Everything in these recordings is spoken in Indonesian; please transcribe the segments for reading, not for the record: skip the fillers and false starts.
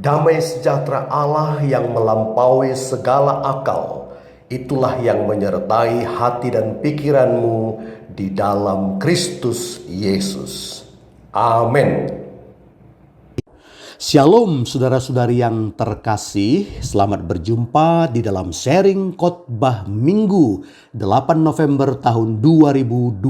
Damai sejahtera Allah yang melampaui segala akal, itulah yang menyertai hati dan pikiranmu di dalam Kristus Yesus. Amin. Shalom saudara-saudari yang terkasih, selamat berjumpa di dalam sharing khotbah Minggu 8 November tahun 2020.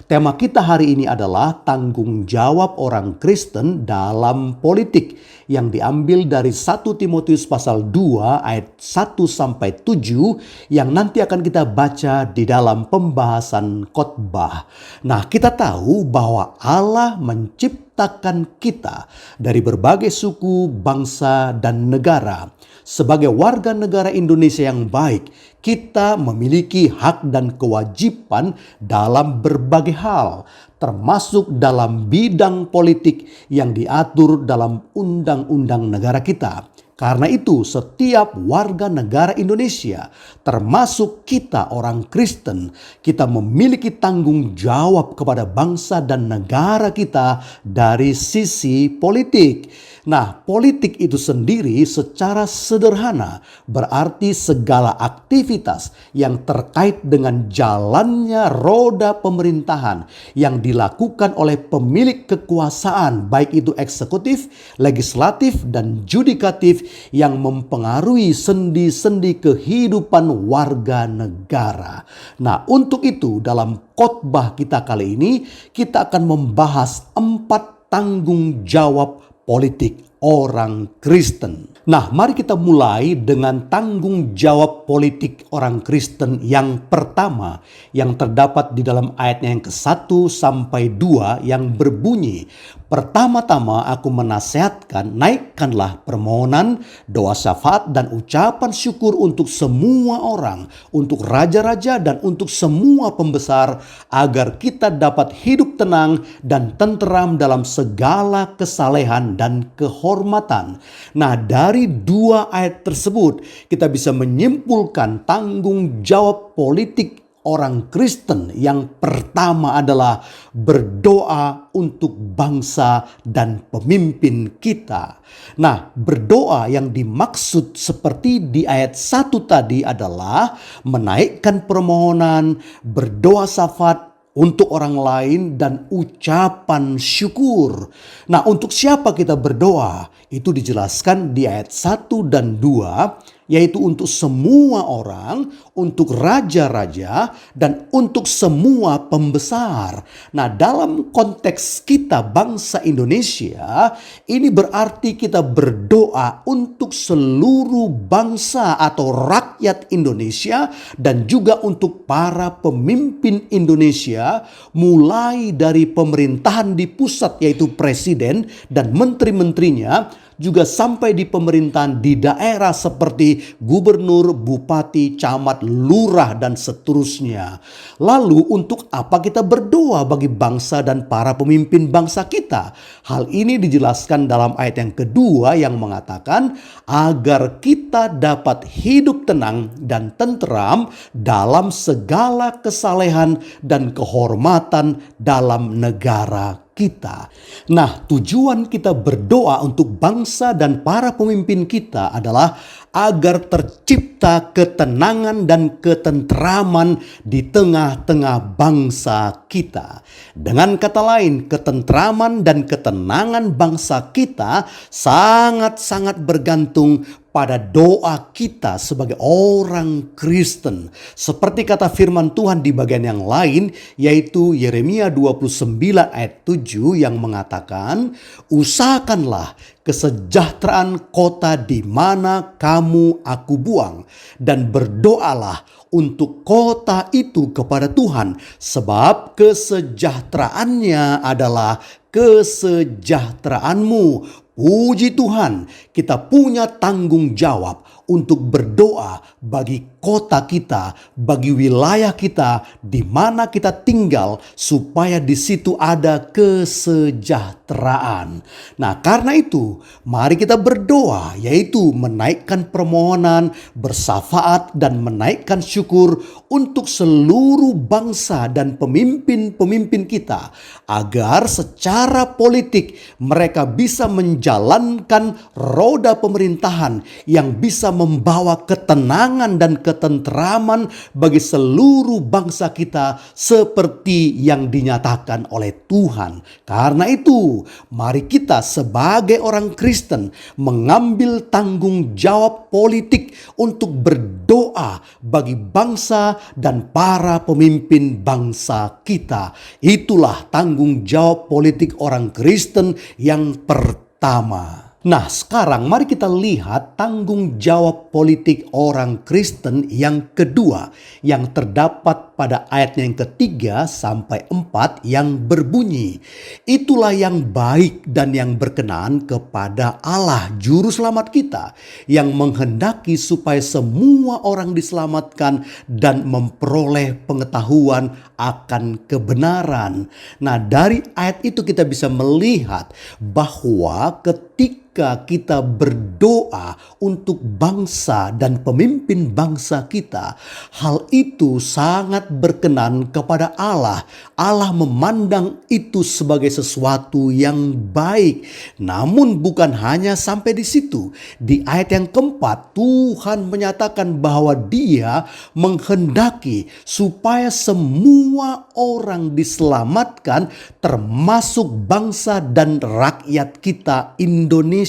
Tema kita hari ini adalah tanggung jawab orang Kristen dalam politik yang diambil dari 1 Timotius pasal 2 ayat 1 sampai 7 yang nanti akan kita baca di dalam pembahasan khotbah. Nah, kita tahu bahwa Allah menciptakan kita dari berbagai suku, bangsa, dan negara. Sebagai warga negara Indonesia yang baik, kita memiliki hak dan kewajiban dalam berbagai hal, termasuk dalam bidang politik yang diatur dalam undang-undang negara kita. Karena itu, setiap warga negara Indonesia, termasuk kita orang Kristen, kita memiliki tanggung jawab kepada bangsa dan negara kita dari sisi politik. Nah, politik itu sendiri secara sederhana berarti segala aktivitas yang terkait dengan jalannya roda pemerintahan yang dilakukan oleh pemilik kekuasaan, baik itu eksekutif, legislatif, dan yudikatif yang mempengaruhi sendi-sendi kehidupan warga negara. Nah, untuk itu dalam khotbah kita kali ini kita akan membahas 4 tanggung jawab politik orang Kristen. Nah, mari kita mulai dengan tanggung jawab politik orang Kristen yang pertama yang terdapat di dalam ayatnya yang ke-1 sampai 2 yang berbunyi, pertama-tama aku menasihatkan, naikkanlah permohonan, doa syafaat dan ucapan syukur untuk semua orang, untuk raja-raja dan untuk semua pembesar, agar kita dapat hidup tenang dan tenteram dalam segala kesalehan dan kehormatan. Nah, dari 2 ayat tersebut kita bisa menyimpulkan tanggung jawab politik orang Kristen yang pertama adalah berdoa untuk bangsa dan pemimpin kita. Nah, berdoa yang dimaksud seperti di ayat 1 tadi adalah menaikkan permohonan, berdoa syafaat untuk orang lain, dan ucapan syukur. Nah, untuk siapa kita berdoa? Itu dijelaskan di ayat 1 dan 2, yaitu untuk semua orang, untuk raja-raja, dan untuk semua pembesar. Nah, dalam konteks kita bangsa Indonesia, ini berarti kita berdoa untuk seluruh bangsa atau rakyat Indonesia dan juga untuk para pemimpin Indonesia, mulai dari pemerintahan di pusat yaitu presiden dan menteri-menterinya, juga sampai di pemerintahan di daerah seperti gubernur, bupati, camat, lurah, dan seterusnya. Lalu untuk apa kita berdoa bagi bangsa dan para pemimpin bangsa kita? Hal ini dijelaskan dalam ayat yang kedua yang mengatakan agar kita dapat hidup tenang dan tenteram dalam segala kesalehan dan kehormatan dalam negara kita. Nah, tujuan kita berdoa untuk bangsa dan para pemimpin kita adalah agar tercipta ketenangan dan ketenteraman di tengah-tengah bangsa kita. Dengan kata lain, ketenteraman dan ketenangan bangsa kita sangat-sangat bergantung pada doa kita sebagai orang Kristen. Seperti kata firman Tuhan di bagian yang lain, yaitu Yeremia 29 ayat 7 yang mengatakan, usahakanlah kesejahteraan kota di mana kamu aku buang, dan berdoalah untuk kota itu kepada Tuhan, sebab kesejahteraannya adalah kesejahteraanmu. Puji Tuhan, kita punya tanggung jawab untuk berdoa bagi kota kita, bagi wilayah kita, di mana kita tinggal, supaya di situ ada kesejahteraan. Nah, karena itu, mari kita berdoa, yaitu menaikkan permohonan, bersafaat, dan menaikkan syukur untuk seluruh bangsa dan pemimpin-pemimpin kita, agar secara politik mereka bisa menjaga menjalankan roda pemerintahan yang bisa membawa ketenangan dan ketentraman bagi seluruh bangsa kita seperti yang dinyatakan oleh Tuhan. Karena itu, mari kita sebagai orang Kristen mengambil tanggung jawab politik untuk berdoa bagi bangsa dan para pemimpin bangsa kita. Itulah tanggung jawab politik orang Kristen yang pertama. Nah, sekarang mari kita lihat tanggung jawab politik orang Kristen yang kedua yang terdapat pada ayatnya yang ketiga sampai 4 yang berbunyi, itulah yang baik dan yang berkenan kepada Allah Juru Selamat kita, yang menghendaki supaya semua orang diselamatkan dan memperoleh pengetahuan akan kebenaran. Nah, dari ayat itu kita bisa melihat bahwa ketika kita berdoa untuk bangsa dan pemimpin bangsa kita, hal itu sangat berkenan kepada Allah. Allah memandang itu sebagai sesuatu yang baik. Namun bukan hanya sampai di situ. Di ayat yang keempat, Tuhan menyatakan bahwa Dia menghendaki supaya semua orang diselamatkan, termasuk bangsa dan rakyat kita Indonesia.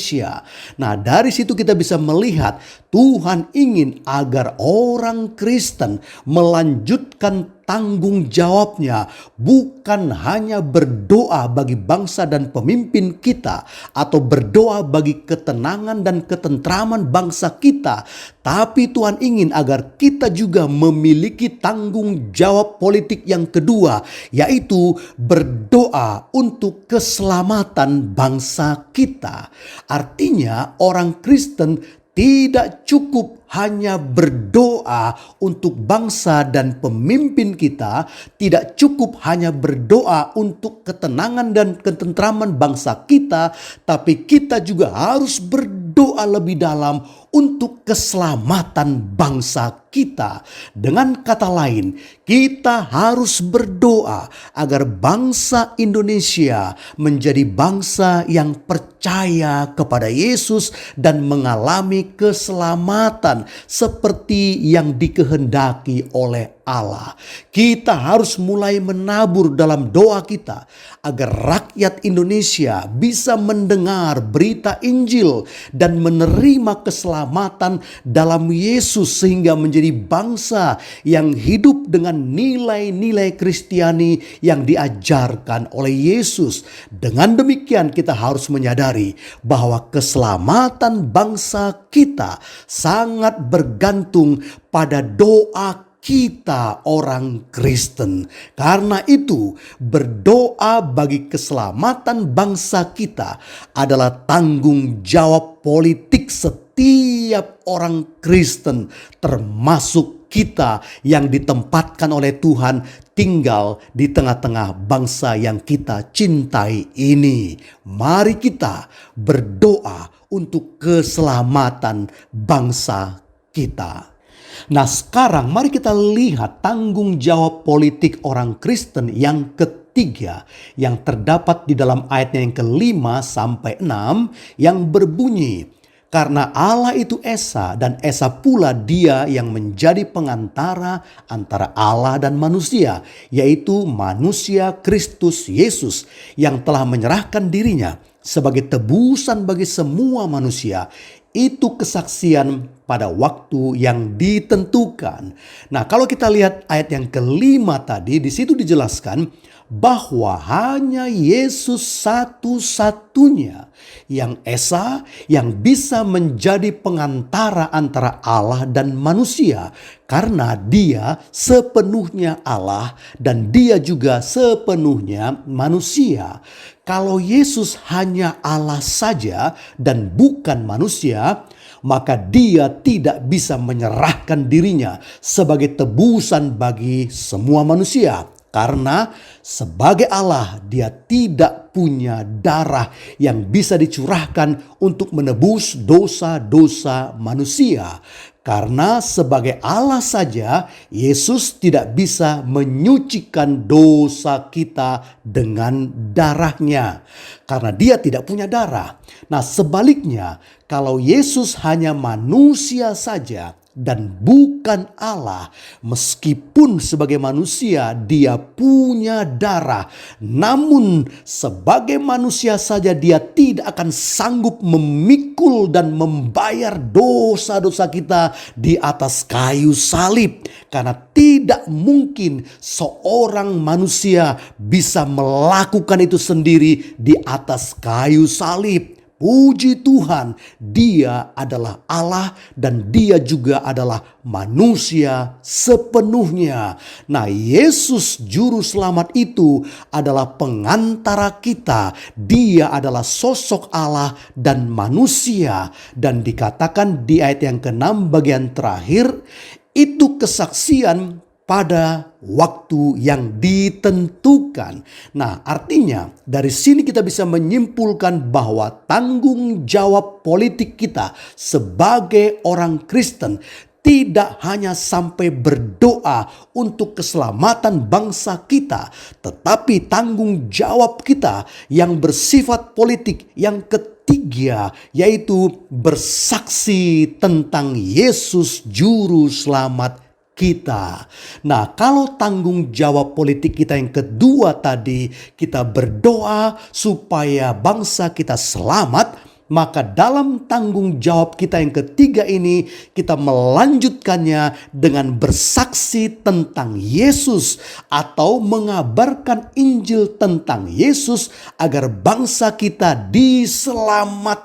Nah, dari situ kita bisa melihat Tuhan ingin agar orang Kristen melanjutkan tanggung jawabnya, bukan hanya berdoa bagi bangsa dan pemimpin kita atau berdoa bagi ketenangan dan ketentraman bangsa kita, tapi Tuhan ingin agar kita juga memiliki tanggung jawab politik yang kedua, yaitu berdoa untuk keselamatan bangsa kita. Artinya orang Kristen tidak cukup hanya berdoa untuk bangsa dan pemimpin kita, tidak cukup hanya berdoa untuk ketenangan dan ketentraman bangsa kita, tapi kita juga harus berdoa lebih dalam untuk keselamatan bangsa kita. Dengan kata lain, kita harus berdoa agar bangsa Indonesia menjadi bangsa yang percaya kepada Yesus dan mengalami keselamatan seperti yang dikehendaki oleh Allah. Kita harus mulai menabur dalam doa kita agar rakyat Indonesia bisa mendengar berita Injil dan menerima keselamatan dalam Yesus, sehingga menjadi bangsa yang hidup dengan nilai-nilai Kristiani yang diajarkan oleh Yesus. Dengan demikian kita harus menyadari bahwa keselamatan bangsa kita sangat bergantung pada doa kita orang Kristen. Karena itu, berdoa bagi keselamatan bangsa kita adalah tanggung jawab politik setiap orang Kristen, termasuk kita yang ditempatkan oleh Tuhan tinggal di tengah-tengah bangsa yang kita cintai ini. Mari kita berdoa untuk keselamatan bangsa kita. Nah, sekarang mari kita lihat tanggung jawab politik orang Kristen yang ketiga yang terdapat di dalam ayatnya yang ke-5 sampai 6 yang berbunyi, karena Allah itu Esa dan Esa pula Dia yang menjadi pengantara antara Allah dan manusia, yaitu manusia Kristus Yesus yang telah menyerahkan dirinya sebagai tebusan bagi semua manusia. Itu kesaksian pada waktu yang ditentukan. Nah, kalau kita lihat ayat yang ke-5 tadi, di situ dijelaskan bahwa hanya Yesus satu-satunya yang Esa, yang bisa menjadi pengantara antara Allah dan manusia, karena Dia sepenuhnya Allah dan Dia juga sepenuhnya manusia. Kalau Yesus hanya Allah saja dan bukan manusia, maka Dia tidak bisa menyerahkan dirinya sebagai tebusan bagi semua manusia. Karena sebagai Allah, Dia tidak punya darah yang bisa dicurahkan untuk menebus dosa-dosa manusia. Karena sebagai Allah saja, Yesus tidak bisa menyucikan dosa kita dengan darahnya. Karena dia tidak punya darah. Nah, sebaliknya, kalau Yesus hanya manusia saja dan bukan Allah, meskipun sebagai manusia dia punya darah, namun sebagai manusia saja dia tidak akan sanggup memikul dan membayar dosa-dosa kita di atas kayu salib. Karena tidak mungkin seorang manusia bisa melakukan itu sendiri di atas kayu salib. Puji Tuhan, dia adalah Allah dan dia juga adalah manusia sepenuhnya. Nah, Yesus Juru Selamat itu adalah pengantara kita. Dia adalah sosok Allah dan manusia. Dan dikatakan di ayat yang ke-6 bagian terakhir, itu kesaksian pada waktu yang ditentukan. Nah, artinya dari sini kita bisa menyimpulkan bahwa tanggung jawab politik kita sebagai orang Kristen tidak hanya sampai berdoa untuk keselamatan bangsa kita, tetapi tanggung jawab kita yang bersifat politik yang ketiga, yaitu bersaksi tentang Yesus Juru Selamat kita. Nah, kalau tanggung jawab politik kita yang kedua tadi, kita berdoa supaya bangsa kita selamat, maka dalam tanggung jawab kita yang ketiga ini, kita melanjutkannya dengan bersaksi tentang Yesus atau mengabarkan Injil tentang Yesus agar bangsa kita diselamatkan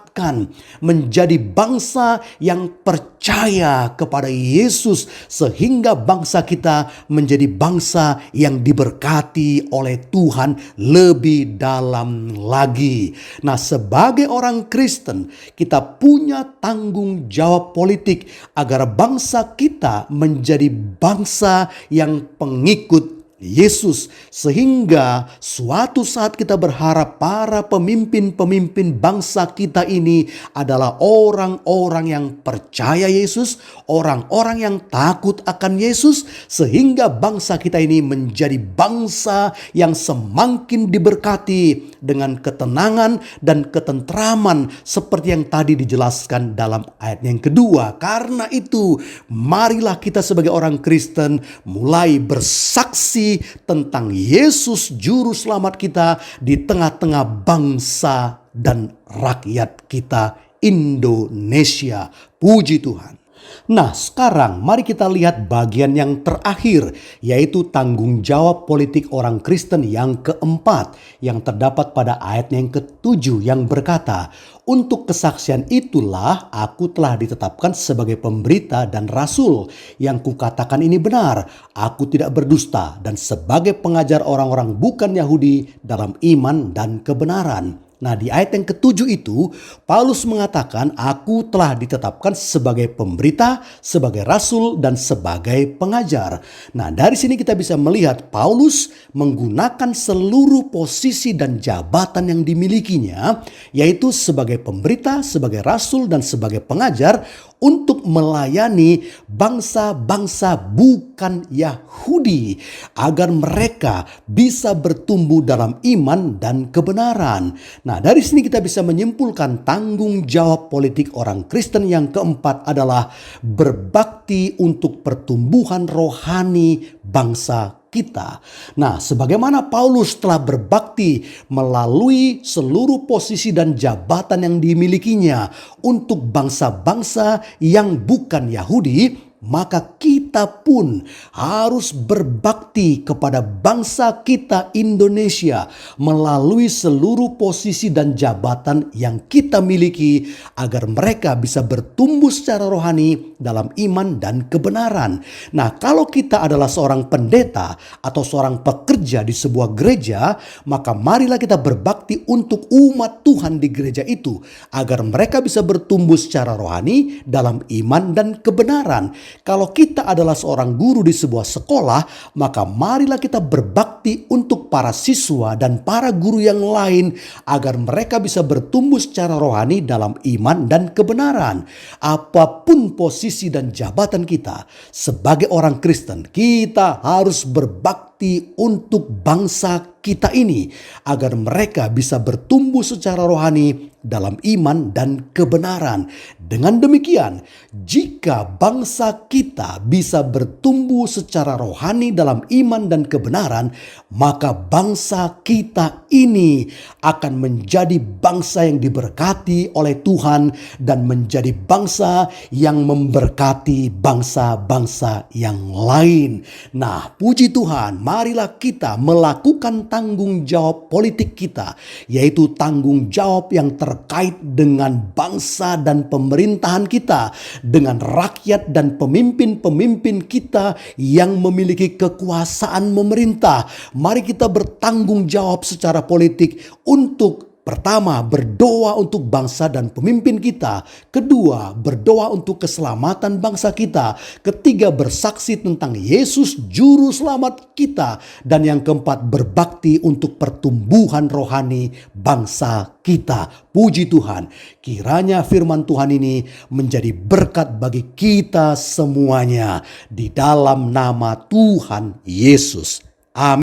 menjadi bangsa yang percaya kepada Yesus, sehingga bangsa kita menjadi bangsa yang diberkati oleh Tuhan lebih dalam lagi. Nah, sebagai orang Kristen, kita punya tanggung jawab politik agar bangsa kita menjadi bangsa yang pengikut Yesus, sehingga suatu saat kita berharap para pemimpin-pemimpin bangsa kita ini adalah orang-orang yang percaya Yesus, orang-orang yang takut akan Yesus, sehingga bangsa kita ini menjadi bangsa yang semakin diberkati dengan ketenangan dan ketentraman seperti yang tadi dijelaskan dalam ayat yang kedua. Karena itu, marilah kita sebagai orang Kristen mulai bersaksi tentang Yesus Juru Selamat kita di tengah-tengah bangsa dan rakyat kita Indonesia. Puji Tuhan. Nah, sekarang mari kita lihat bagian yang terakhir, yaitu tanggung jawab politik orang Kristen yang keempat, yang terdapat pada ayat yang ke-7 yang berkata, "Untuk kesaksian itulah aku telah ditetapkan sebagai pemberita dan rasul. Yang kukatakan ini benar, aku tidak berdusta, dan sebagai pengajar orang-orang bukan Yahudi dalam iman dan kebenaran." Nah, di ayat yang ke-7 itu, Paulus mengatakan, aku telah ditetapkan sebagai pemberita, sebagai rasul, dan sebagai pengajar. Nah, dari sini kita bisa melihat Paulus menggunakan seluruh posisi dan jabatan yang dimilikinya, yaitu sebagai pemberita, sebagai rasul, dan sebagai pengajar, untuk melayani bangsa-bangsa bukan Yahudi agar mereka bisa bertumbuh dalam iman dan kebenaran. Nah, dari sini kita bisa menyimpulkan tanggung jawab politik orang Kristen yang keempat adalah berbakti untuk pertumbuhan rohani bangsa kita. Nah, sebagaimana Paulus telah berbakti melalui seluruh posisi dan jabatan yang dimilikinya untuk bangsa-bangsa yang bukan Yahudi, maka kita pun harus berbakti kepada bangsa kita Indonesia melalui seluruh posisi dan jabatan yang kita miliki agar mereka bisa bertumbuh secara rohani dalam iman dan kebenaran. Nah, kalau kita adalah seorang pendeta atau seorang pekerja di sebuah gereja, maka marilah kita berbakti untuk umat Tuhan di gereja itu agar mereka bisa bertumbuh secara rohani dalam iman dan kebenaran. Kalau kita adalah seorang guru di sebuah sekolah, maka marilah kita berbakti untuk para siswa dan para guru yang lain agar mereka bisa bertumbuh secara rohani dalam iman dan kebenaran. Apapun posisi dan jabatan kita sebagai orang Kristen, kita harus berbakti untuk bangsa kita ini agar mereka bisa bertumbuh secara rohani dalam iman dan kebenaran. Dengan demikian, jika bangsa kita bisa bertumbuh secara rohani dalam iman dan kebenaran, maka bangsa kita ini akan menjadi bangsa yang diberkati oleh Tuhan dan menjadi bangsa yang memberkati bangsa-bangsa yang lain. Nah, puji Tuhan, marilah kita melakukan tanggung jawab politik kita, yaitu tanggung jawab yang terkait dengan bangsa dan pemerintahan kita, dengan rakyat dan pemimpin-pemimpin kita yang memiliki kekuasaan memerintah. Mari kita bertanggung jawab secara politik untuk pertama, berdoa untuk bangsa dan pemimpin kita. Kedua, berdoa untuk keselamatan bangsa kita. Ketiga, bersaksi tentang Yesus Juru Selamat kita. Dan yang keempat, berbakti untuk pertumbuhan rohani bangsa kita. Puji Tuhan, kiranya firman Tuhan ini menjadi berkat bagi kita semuanya. Di dalam nama Tuhan Yesus. Amin.